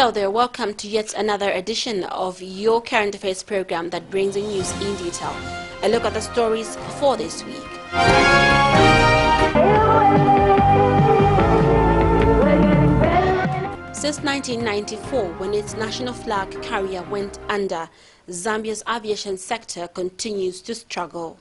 Hello there, welcome to yet another edition of your current affairs program that brings you news in detail. A look at the stories for this week. Since 1994, when its national flag carrier went under, Zambia's aviation sector continues to struggle.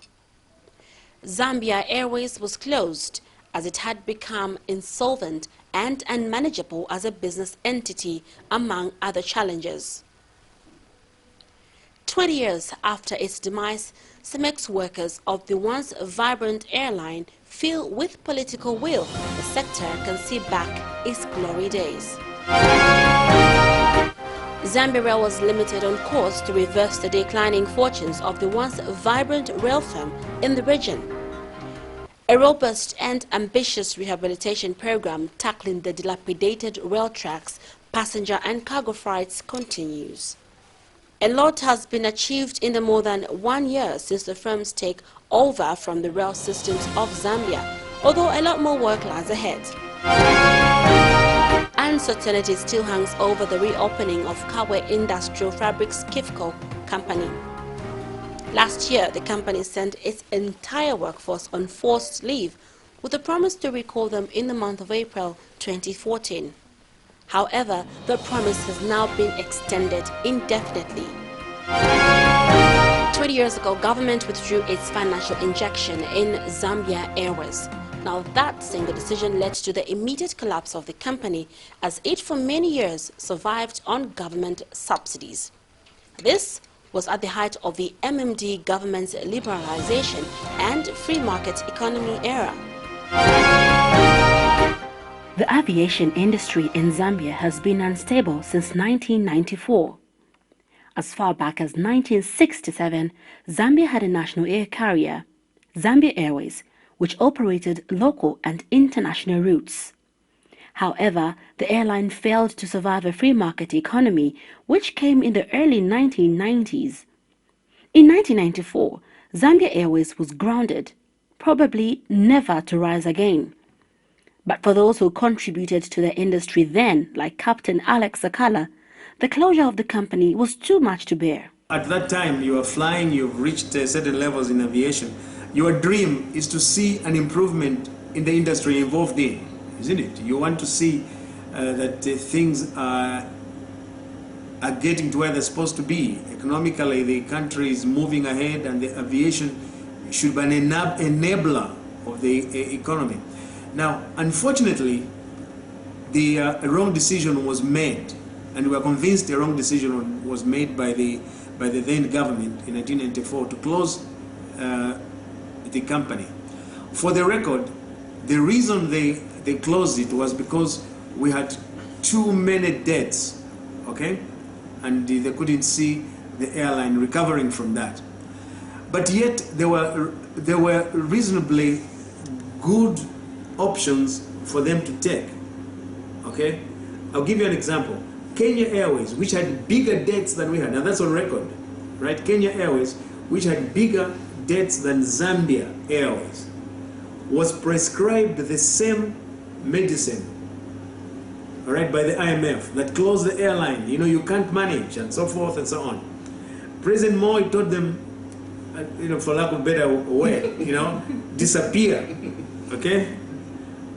Zambia Airways was closed as it had become insolvent and unmanageable as a business entity, among other challenges. 20 years after its demise, some ex-workers of the once vibrant airline feel with political will the sector can see back its glory days. Zambia Railways Limited on course to reverse the declining fortunes of the once vibrant rail firm in the region. A robust and ambitious rehabilitation program tackling the dilapidated rail tracks, passenger and cargo freights continues. A lot has been achieved in the more than 1 year since the firm's take over from the rail systems of Zambia, although a lot more work lies ahead. Uncertainty still hangs over the reopening of Kawe Industrial Fabrics KIFCO company. Last year, the company sent its entire workforce on forced leave with a promise to recall them in the month of April 2014. However, the promise has now been extended indefinitely. 20 years ago, government withdrew its financial injection in Zambia Airways. Now, that single decision led to the immediate collapse of the company, as it for many years survived on government subsidies. This was at the height of the MMD government's liberalization and free market economy era. The aviation industry in Zambia has been unstable since 1994. As far back as 1967, Zambia had a national air carrier, Zambia Airways, which operated local and international routes. However, the airline failed to survive a free market economy, which came in the early 1990s. In 1994, Zambia Airways was grounded, probably never to rise again. But for those who contributed to the industry then, like Captain Alex Sakala, the closure of the company was too much to bear. At that time, you are flying, you've reached certain levels in aviation. Your dream is to see an improvement in the industry involved in, isn't it? You want to see that things are getting to where they're supposed to be. Economically, the country is moving ahead, and the aviation should be an enabler of the economy. Now, unfortunately, the wrong decision was made, and we are convinced the wrong decision was made by the then government in 1994 to close the company. For the record, the reason they closed it was because we had too many deaths, okay? And they couldn't see the airline recovering from that. But yet there were reasonably good options for them to take, okay? I'll give you an example. Kenya Airways, which had bigger deaths than we had, now that's on record, right? Kenya Airways, which had bigger deaths than Zambia Airways, was prescribed the same medicine, all right, by the IMF that closed the airline. You know, you can't manage, and so forth and so on. President Moi told them, you know, for lack of a better word, you know, disappear, okay?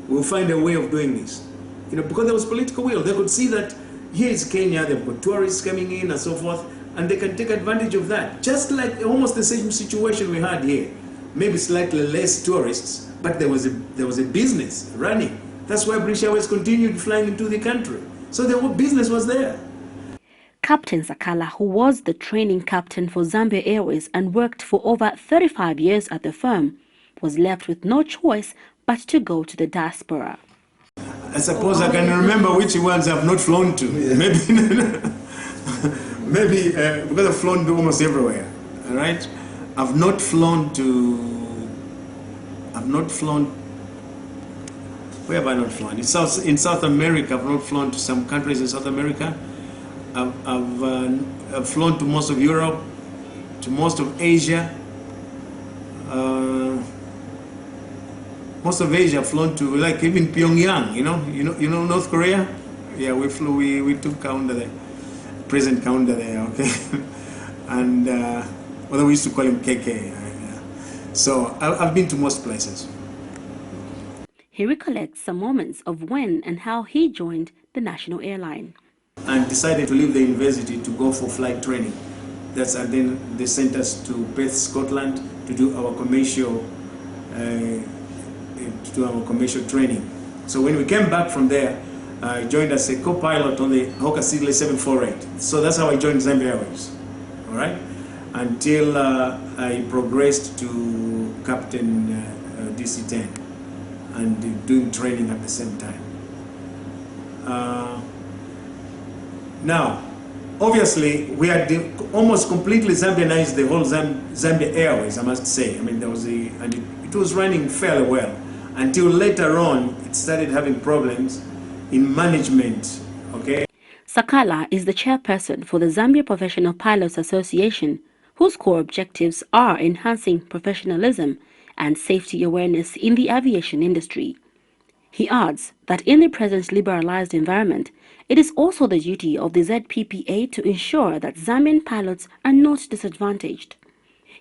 We'll find a way of doing this. You know, because there was political will. They could see that here is Kenya, they've got tourists coming in and so forth, and they can take advantage of that. Just like almost the same situation we had here. Maybe slightly less tourists, but there was a business running. That's why British Airways continued flying into the country. So the whole business was there. Captain Sakala, who was the training captain for Zambia Airways and worked for over 35 years at the firm, was left with no choice but to go to the diaspora. I suppose I can remember which ones I've not flown to. Maybe because I've flown to almost everywhere. All right, I've not flown. Where have I not flown? In South America, I've not flown to some countries in South America. I've flown to most of Europe, to most of Asia. Most of Asia I've flown to, like even Pyongyang, you know North Korea, Yeah, we flew. We took Kaunda there, President Kaunda there. Okay, and although we used to call him KK. So I've been to most places. He recollects some moments of when and how he joined the national airline. And decided to leave the university to go for flight training. And then they sent us to Perth, Scotland, to do our commercial training. So when we came back from there, I joined as a co-pilot on the Hawker Siddeley 748. So that's how I joined Zambia Railways. All right, until I progressed to Captain DC-10 and doing training at the same time. Now, obviously, we had almost completely Zambianized the whole Zambia Airways, I must say. I mean, it was running fairly well until later on it started having problems in management. Okay. Sakala is the chairperson for the Zambia Professional Pilots Association, whose core objectives are enhancing professionalism and safety awareness in the aviation industry. He adds that in the present liberalized environment, it is also the duty of the ZPPA to ensure that Zambian pilots are not disadvantaged.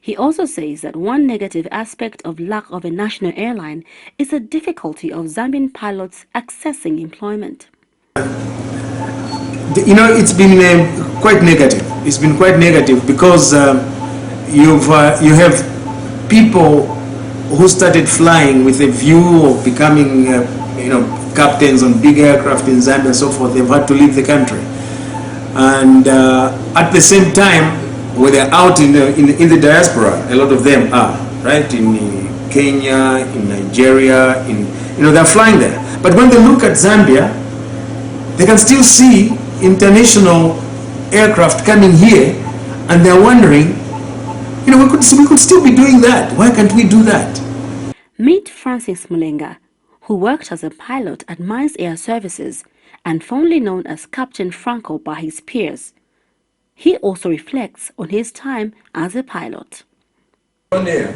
He also says that one negative aspect of lack of a national airline is the difficulty of Zambian pilots accessing employment. You know, it's been quite negative. It's been quite negative because you have people who started flying with a view of becoming, captains on big aircraft in Zambia and so forth. They've had to leave the country, and at the same time, when they're out in the diaspora, a lot of them are right in Kenya, in Nigeria, they're flying there. But when they look at Zambia, they can still see international aircraft coming here, and they're wondering, we could still be doing that. Why can't we do that? Meet Francis Mulenga, who worked as a pilot at Mines Air Services and fondly known as Captain Franco by his peers. He also reflects on his time as a pilot. On air,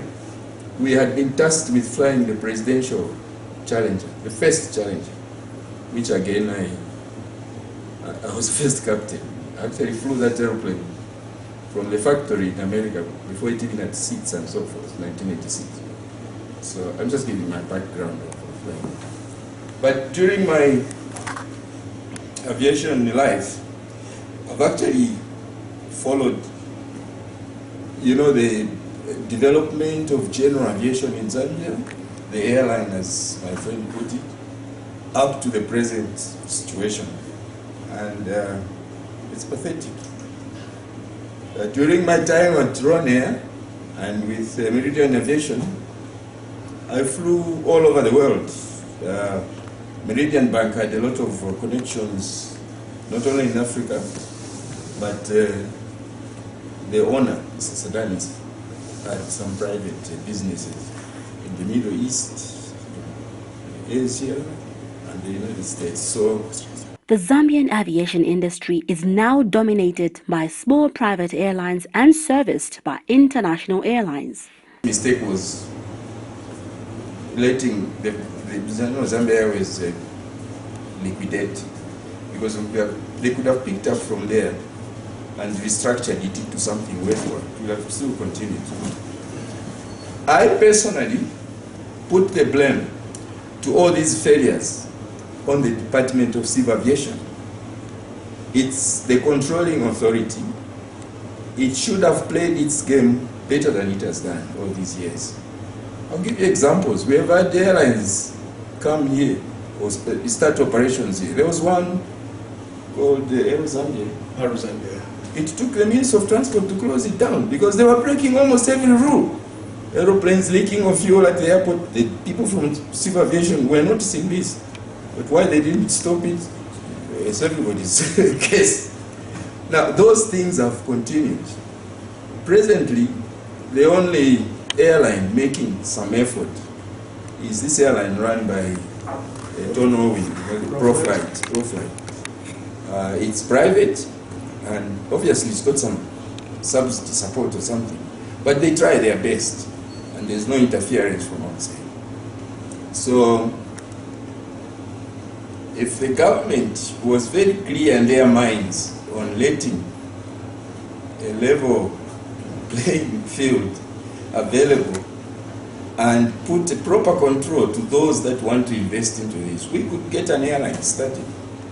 we had been tasked with flying the presidential Challenger, the first Challenger, which again I was first captain. I actually flew that airplane from the factory in America before it even had seats and so forth, 1986. So I'm just giving my background of flying. But during my aviation life, I've actually followed, the development of general aviation in Zambia, the airline, as my friend put it, up to the present situation. And it's pathetic. During my time at Ron Air and with Meridian Aviation, I flew all over the world. Meridian Bank had a lot of connections, not only in Africa, but the owner, Mr. Sadanis, had some private businesses in the Middle East, Asia, and the United States. So the Zambian aviation industry is now dominated by small private airlines and serviced by international airlines. The mistake was letting the Zambia Airways liquidate, because they could have picked up from there and restructured it into something worthwhile. We have still continued. I personally put the blame to all these failures on the Department of Civil Aviation. It's the controlling authority. It should have played its game better than it has done all these years. I'll give you examples. We have had airlines come here or start operations here. There was one called Aero Zambia. It took the Ministry of Transport to close it down because they were breaking almost every rule. Aeroplanes leaking of fuel at the airport. The people from civil aviation were noticing this. But why they didn't stop it, it's everybody's case. Now, those things have continued. Presently, the only airline making some effort is this airline run by Tono Owen, ProFlight. It's private, and obviously it's got some subsidy support or something, but they try their best, and there's no interference from outside. So if the government was very clear in their minds on letting a level playing field available and put a proper control to those that want to invest into this, we could get an airline started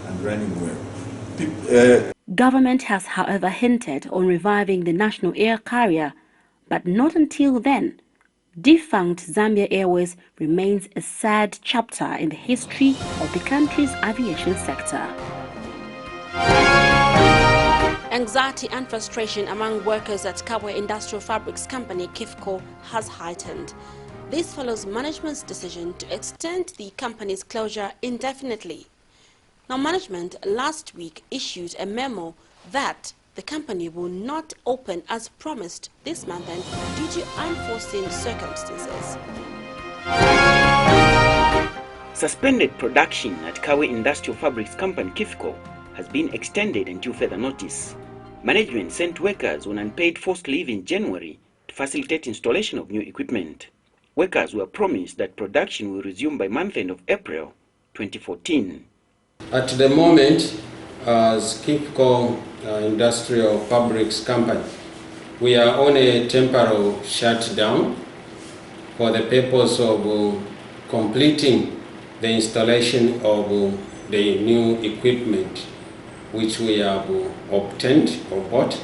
and running well. Government has, however, hinted on reviving the national air carrier, but not until then. Defunct Zambia Airways remains a sad chapter in the history of the country's aviation sector. Anxiety and frustration among workers at KIFCO Industrial Fabrics Company KIFCO has heightened. This follows management's decision to extend the company's closure indefinitely. Now, management last week issued a memo that the company will not open as promised this month due to unforeseen circumstances. Suspended production at KIFCO Industrial Fabrics Company KIFCO has been extended until further notice. Management sent workers on unpaid forced leave in January to facilitate installation of new equipment. Workers were promised that production will resume by month end of April 2014. At the moment, as KIFCO Industrial Fabrics Company, we are on a temporary shutdown for the purpose of completing the installation of the new equipment which we have obtained or bought.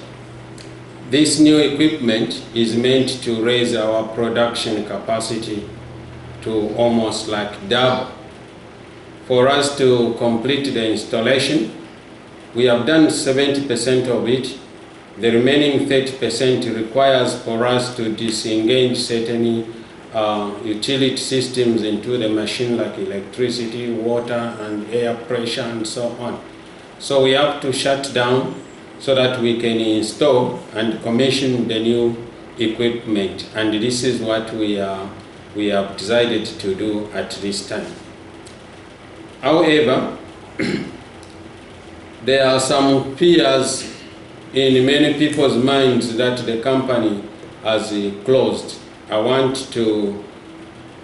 This new equipment is meant to raise our production capacity to almost like double. For us to complete the installation, we have done 70% of it. The remaining 30% requires for us to disengage certain utility systems into the machine like electricity, water, and air pressure, and so on. So we have to shut down so that we can install and commission the new equipment. And this is what we have decided to do at this time. However, there are some fears in many people's minds that the company has closed. I want to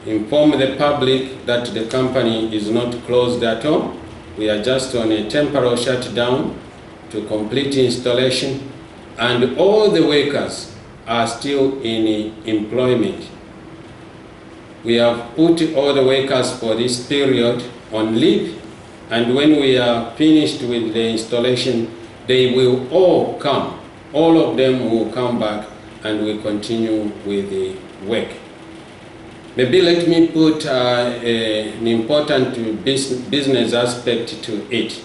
inform the public that the company is not closed at all. We are just on a temporary shutdown to complete installation, and all the workers are still in employment. We have put all the workers for this period on leave, and when we are finished with the installation, they will all come. All of them will come back and we continue with the work. Maybe let me put an important business aspect to it.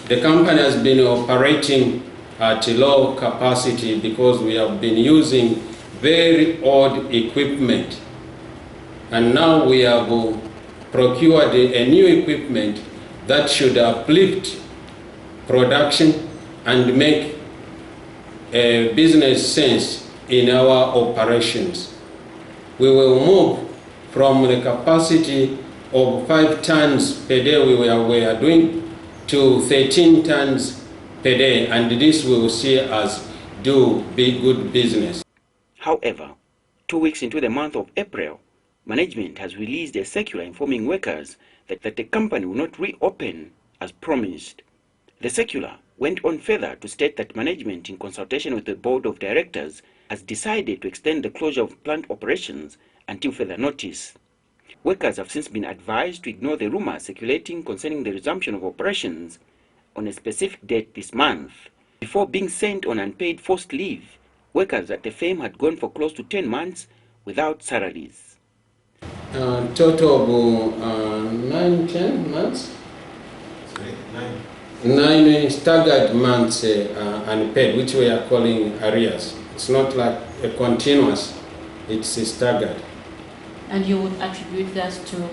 The company has been operating at low capacity because we have been using very old equipment, and now we have procured a new equipment that should uplift production and make a business sense in our operations. We will move from the capacity of 5 tons per day we are doing to 13 tons per day, and this will see us do big good business. However, 2 weeks into the month of April, management has released a circular informing workers that the company will not reopen as promised. The circular went on further to state that management, in consultation with the board of directors, has decided to extend the closure of plant operations until further notice. Workers have since been advised to ignore the rumors circulating concerning the resumption of operations on a specific date this month. Before being sent on unpaid forced leave, workers at the firm had gone for close to 10 months without salaries. Total of 9-10 months? 9 staggered months unpaid, which we are calling arrears. It's not like a continuous, it's staggered. And you would attribute that to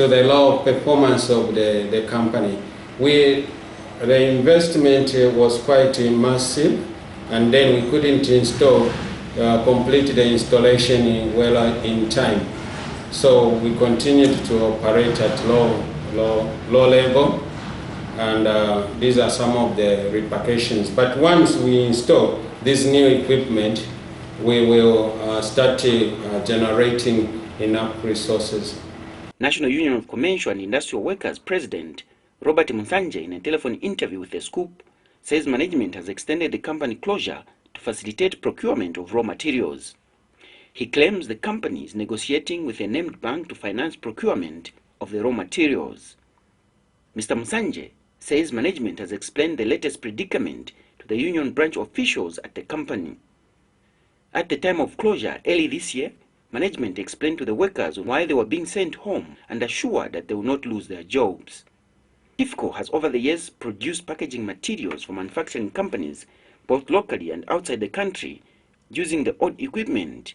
the low performance of the company. The investment was quite massive, and then we couldn't complete the installation in time. So we continued to operate at low level, and these are some of the repercussions. But once we install this new equipment, we will start generating enough resources. National Union of Commercial and Industrial Workers President Robert Musanje, in a telephone interview with The Scoop, says management has extended the company closure to facilitate procurement of raw materials. He claims the company is negotiating with a named bank to finance procurement of the raw materials. Mr. Musanje says management has explained the latest predicament to the union branch officials at the company. At the time of closure early this year, management explained to the workers why they were being sent home and assured that they will not lose their jobs. KIFCO has over the years produced packaging materials for manufacturing companies both locally and outside the country using the old equipment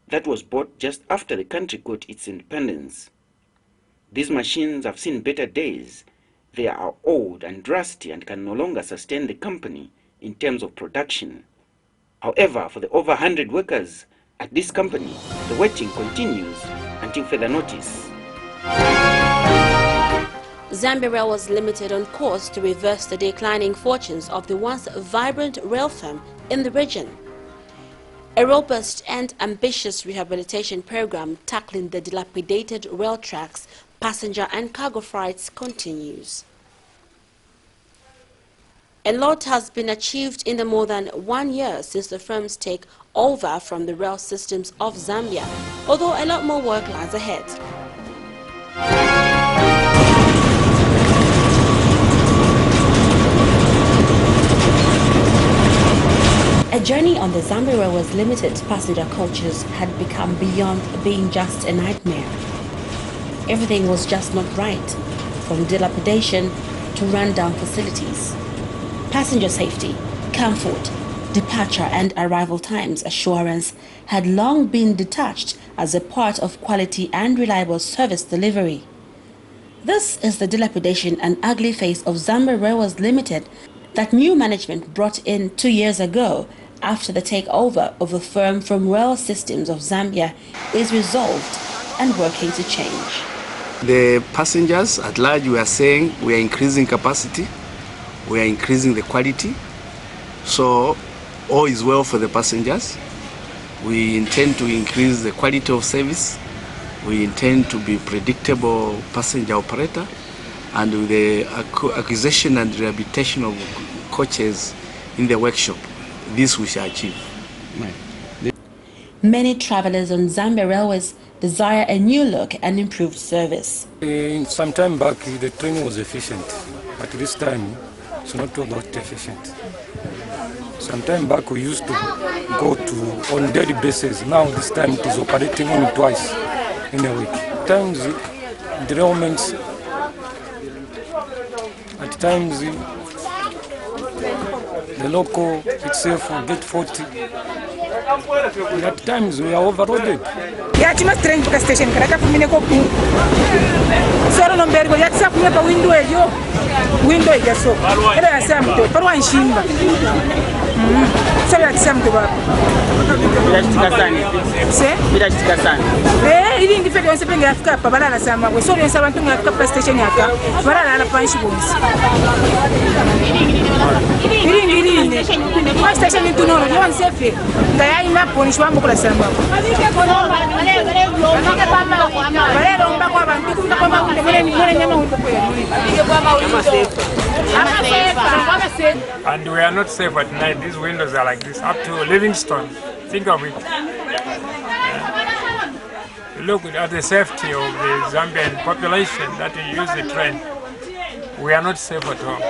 that was bought just after the country got its independence. These machines have seen better days. They are old and rusty and can no longer sustain the company in terms of production. However, for the over 100 workers at this company, the waiting continues until further notice. Zambia Railways Limited on course to reverse the declining fortunes of the once vibrant rail firm in the region. A robust and ambitious rehabilitation program tackling the dilapidated rail tracks, passenger and cargo freights continues. A lot has been achieved in the more than 1 year since the firm's take over from the rail systems of Zambia, although a lot more work lies ahead. A journey on the Zambia Railways Limited passenger coaches had become beyond being just a nightmare. Everything was just not right, from dilapidation to rundown facilities. Passenger safety, comfort, departure and arrival times assurance had long been detached as a part of quality and reliable service delivery. This is the dilapidation and ugly face of Zambia Railways Limited that new management brought in 2 years ago after the takeover of the firm from Rail Systems of Zambia is resolved and working to change. The passengers at large, we are saying we are increasing capacity, we are increasing the quality, so all is well for the passengers. We intend to increase the quality of service, we intend to be predictable passenger operator, and with the acquisition and rehabilitation of coaches in the workshop, this we shall achieve. Many travelers on Zambia Railways desire a new look and improved service. Some time back, the train was efficient, but this time it's not about efficient. Some time back, we used to go to on daily basis. Now this time it is operating only twice in a week. At times, derailments. At times, the local itself will get faulty. At times, we are overloaded. Yeah, I'm not train to the station. I'm going to go to so I don't know. I'm going to window. Window is so. I'm going to go Shimba. So I'm going to go. Say? Eh, ini ndi fete onsepenga Afrika pabalala sama. We so yensa abantu ngafika station yaka. Balala ala panshi bombs. Ini. Station into no. You want safe? Ngaya ina punish wambo kula sama. And we are not safe at night. These windows are like this, up to Livingstone. Think of it. Look at the safety of the Zambian population that use the train. We are not safe at all.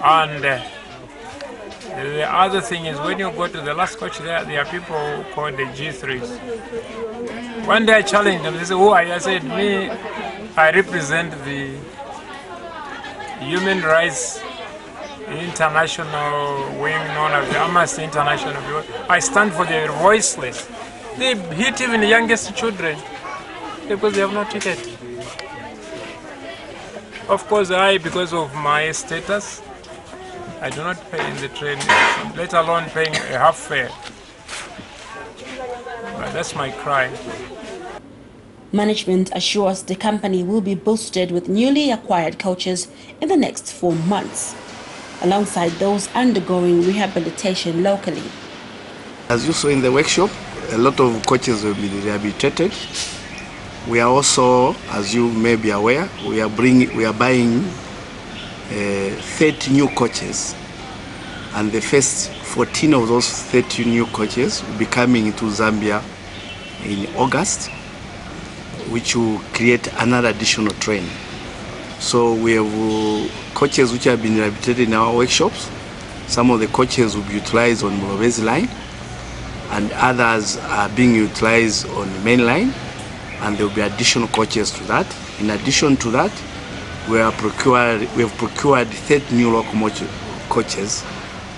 And the other thing is, when you go to the last coach there are people called the G3s. One day I challenged them. They said, "Who are you?" I said, "Me, I represent the Human Rights International wing known as the Amnesty International. I stand for the voiceless." They hit even the youngest children because they have no ticket. Of course, because of my status, I do not pay in the train, let alone paying a half fare. But that's my cry. Management assures the company will be boosted with newly acquired coaches in the next 4 months, alongside those undergoing rehabilitation locally. As you saw in the workshop, a lot of coaches will be rehabilitated. We are also, as you may be aware, we are buying 30 new coaches, and the first 14 of those 30 new coaches will be coming into Zambia in August, which will create another additional train. So we have coaches which have been rehabilitated in our workshops. Some of the coaches will be utilized on Mulobezi line, and others are being utilized on the main line, and there will be additional coaches to that. In addition to that, we have procured 30 new locomotive coaches,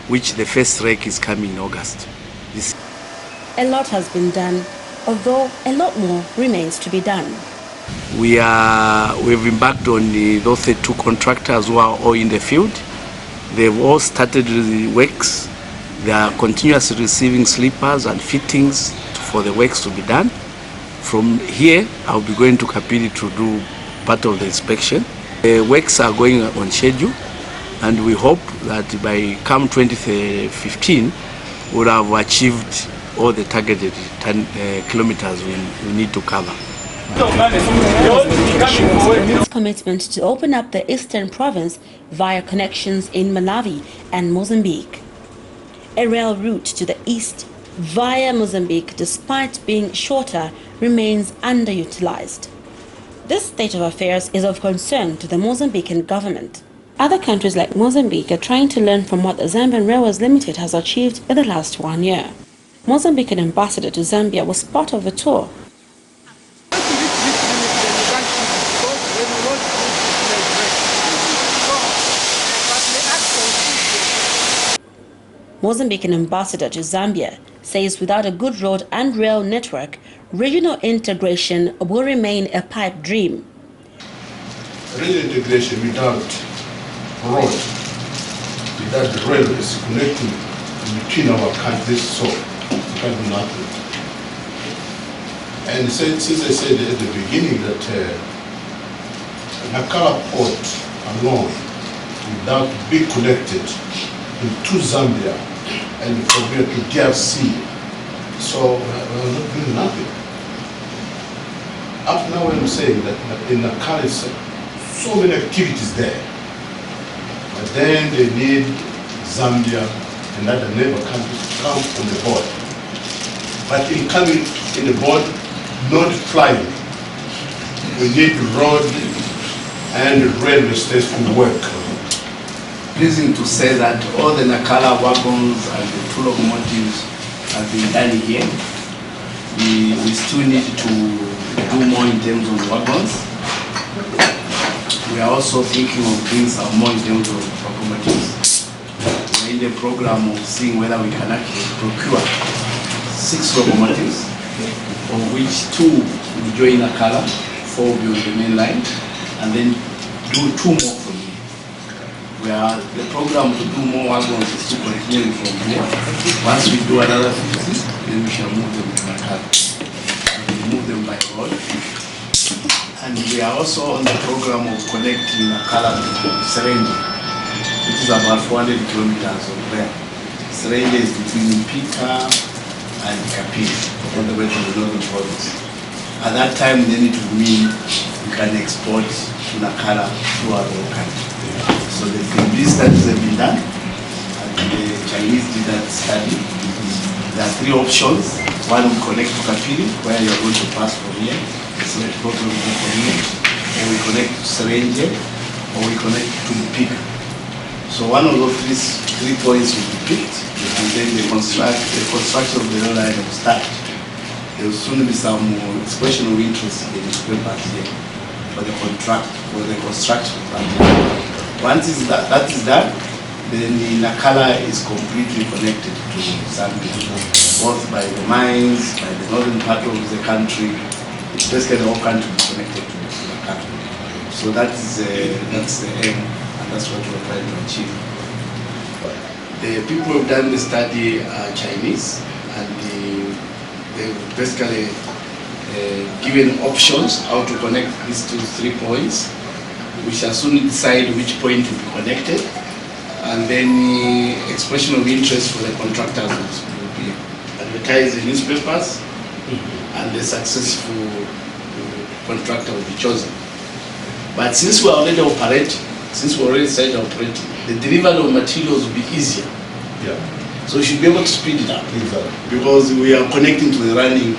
which the first rake is coming in August. A lot has been done, although a lot more remains to be done. We've embarked on those 32 contractors who are all in the field. They've all started the works. They are continuously receiving sleepers and fittings for the works to be done. From here, I'll be going to Kapili to do part of the inspection. The works are going on schedule, and we hope that by come 2015, we'll have achieved all the targeted kilometers we need to cover. Its commitment to open up the eastern province via connections in Malawi and Mozambique. A rail route to the east via Mozambique, despite being shorter, remains underutilized. This state of affairs is of concern to the Mozambican government. Other countries like Mozambique are trying to learn from what the Zambian Railways Limited has achieved in the last 1 year. Mozambican ambassador to Zambia was part of the tour. Mozambican ambassador to Zambia says without a good road and rail network, regional integration will remain a pipe dream. Regional integration without road, without the railways connecting between our countries, so you can do nothing. And since I said at the beginning that Nakala Port alone, without being connected to Zambia and from here to DRC, so we're not doing nothing. Up now I'm saying that in Nakala, so many activities there, but then they need Zambia and other neighbor countries to come on the board. But in coming in the board, not flying, we need road and railway station to work. Pleasing to say that all the Nakala wagons and the 2 locomotives have been done here. We still need to do more in terms of wagons. We are also thinking of doing some more in terms of locomotives. We're in the program of seeing whether we can actually procure 6 locomotives, of which 2 will join Nakala, 4 will be on the main line, and then do 2 more from here. The program to do more wagons is to continue from here. Once we do another 50, then we shall move them to Nakala. We move them by road. And we are also on the program of connecting Nakala to Serenge, which is about 400 kilometers of there. Serenge is between Pika and Kapili, on the way to the northern province. At that time, then it would mean we can export to Nakala throughout the country. So these studies have been done, and the Chinese did that study. There are 3 options. One will connect to Kapili, where you're going to pass from here. It's not a problem from here. Or we connect to Serenge, or we connect to Pika. So one of those 3 points will be picked, and then the construction of the rail line will start. There will soon be some expression of interest in the papers here for the contract, for the construction project. Once that is done, then the Nakala is completely connected to Zambia, both by the mines, by the northern part of the country. It's basically the whole country is connected to Nakala. So that's the aim, and that's what we're trying to achieve. The people who have done the study are Chinese, and they've basically given options how to connect these 3 points. We shall soon decide which point will be connected, and then the expression of interest for the contractors will be advertised in newspapers, and the successful contractor will be chosen. But since we are already operating, since we already started operating, the delivery of materials will be easier. Yeah. So we should be able to speed it up. Exactly. Because we are connecting to the running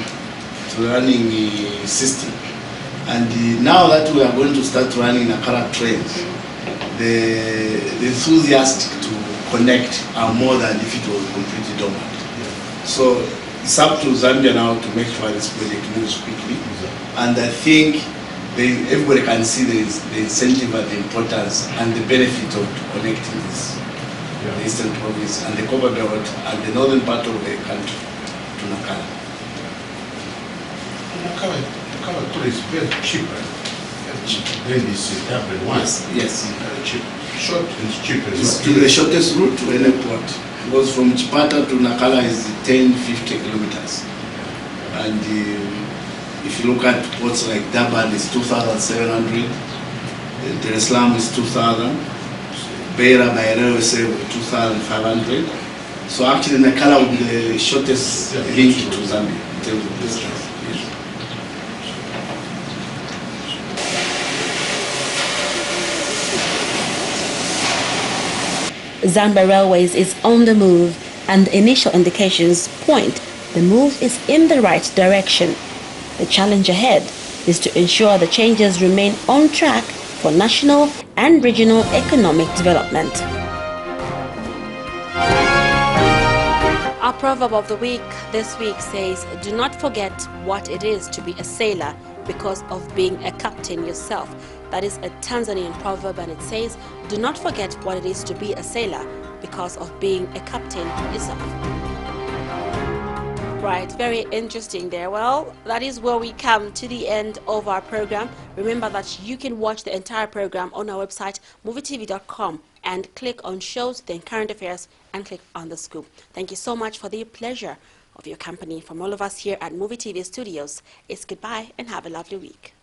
system. And now that we are going to start running Nakara trains, the enthusiastic to connect are more than if it was completely dormant. Yeah. So it's up to Zambia now to make sure this project moves quickly. Exactly. And I think everybody can see the incentive and the importance and the benefit of connecting this, the Eastern Province and the Copper Belt and the northern part of the country to Nakala. Nakala is very cheap, right? Very cheap. Then it's double one. Yes. Very cheap. Short and cheap as It's well. the shortest route to any port. Because from Chipata to Nakala is 10-50 kilometers. And if you look at ports like Durban, it's 2,700. Dar es Salaam is 2,000. Beira by rail is 2,500. So actually Nakala will be the shortest link to Zambia in terms of distance. Zambia Railways is on the move, and initial indications point the move is in the right direction. The challenge ahead is to ensure the changes remain on track for national and regional economic development. Our proverb of the week this week says, "Do not forget what it is to be a sailor because of being a captain yourself." That is a Tanzanian proverb, and it says, "Do not forget what it is to be a sailor because of being a captain yourself." Right, very interesting there. Well, that is where we come to the end of our program. Remember that you can watch the entire program on our website, movietv.com, and click on shows, then current affairs, and click on the scoop. Thank you so much for the pleasure of your company. From all of us here at Movie TV Studios, it's goodbye and have a lovely week.